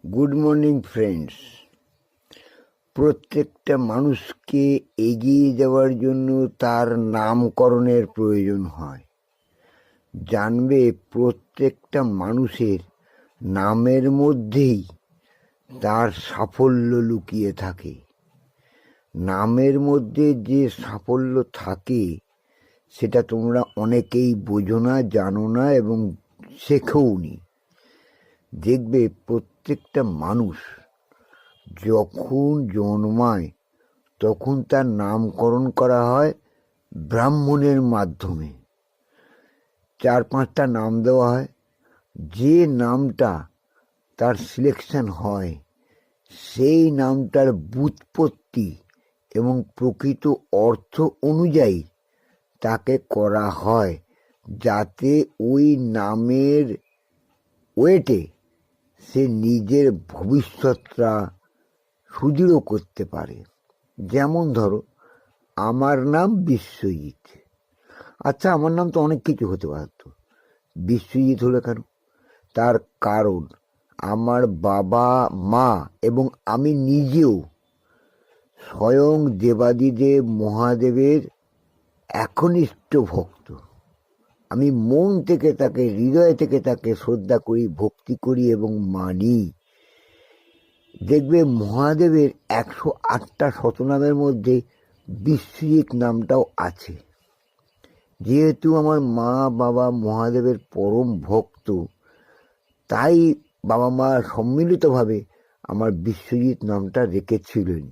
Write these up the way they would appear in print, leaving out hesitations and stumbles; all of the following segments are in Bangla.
Good morning friends. প্রত্যেকটা মানুষকে এগিয়ে যাওয়ার জন্য তার নামকরণের প্রয়োজন হয়। জানবে প্রত্যেকটা মানুষের নামের মধ্যেই তার সাফল্য লুকিয়ে থাকে। নামের মধ্যে যে সাফল্য থাকে সেটা তোমরা অনেকেই বোঝো না, জানো না এবং শেখোওনি। দেখবে প্রত্যেকটা মানুষ যখন জন্মায় তখন তার নামকরণ করা হয় ব্রাহ্মণের মাধ্যমে। 4-5টা নাম দেওয়া হয়। যে নামটা তার সিলেকশন হয় সেই নামটার ব্যুৎপত্তি এবং প্রকৃত অর্থ অনুযায়ী তাকে করা হয়, যাতে ওই নামের ওয়েটে সে নিজের ভবিষ্যৎটা সুদৃঢ় করতে পারে। যেমন ধরো, আমার নাম বিশ্বজিৎ। আচ্ছা, আমার নাম তো অনেক কিছু হতে পারত, বিশ্বজিৎ হলো কেন? তার কারণ আমার বাবা মা এবং আমি নিজেও স্বয়ং দেবাদিদেব মহাদেবের একনিষ্ঠ ভক্ত। আমি মন থেকে তাকে, হৃদয় থেকে তাকে শ্রদ্ধা করি, ভক্তি করি এবং মানি। দেখবে মহাদেবের 108টা শতনামের মধ্যে বিশ্বজিৎ নামটাও আছে। যেহেতু আমার মা বাবা মহাদেবের পরম ভক্ত, তাই বাবা মা সম্মিলিতভাবে আমার বিশ্বজিৎ নামটা রেখেছিলেন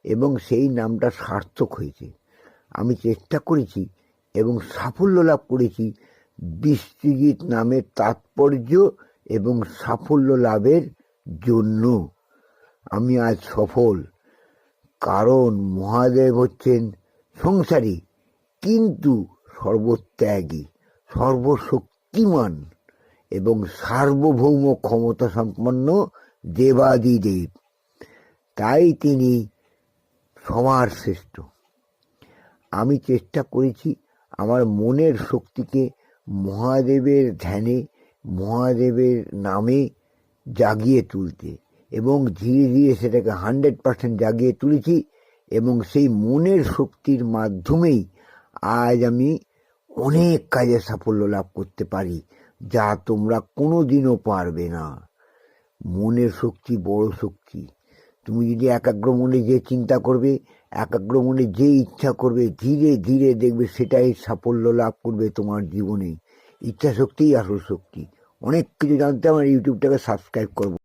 এবং সেই নামটা সার্থক হয়েছে। আমি চেষ্টা করেছি এবং সাফল্য লাভ করেছি বিশ্বজিৎ নামের তাৎপর্য এবং সাফল্য লাভের জন্য। আমি আজ সফল, কারণ মহাদেব হচ্ছেন সংসারী কিন্তু সর্বত্যাগী, সর্বশক্তিমান এবং সার্বভৌম ক্ষমতা সম্পন্ন দেবাদিদেব। তাই তিনি সবার শ্রেষ্ঠ। আমি চেষ্টা করেছি আমার মনের শক্তিকে মহাদেবের ধ্যানে, মহাদেবের নামে জাগিয়ে তুলতে, এবং ধীরে ধীরে সেটাকে 100% জাগিয়ে তুলেছি এবং সেই মনের শক্তির মাধ্যমেই আজ আমি অনেক কাজে সাফল্য লাভ করতে পারি, যা তোমরা কোনোদিনও পারবে না। মনের শক্তি বড় শক্তি। তুমি যদি একাগ্র মনে যে চিন্তা করবে, একাগ্র মনে যে ইচ্ছা করবে, ধীরে ধীরে দেখবে সেটাই সাফল্য লাভ করবে তোমার জীবনে। ইচ্ছা শক্তিই আসল শক্তি। অনেক কিছু জানতে আমার ইউটিউবটাকে সাবস্ক্রাইব করবো।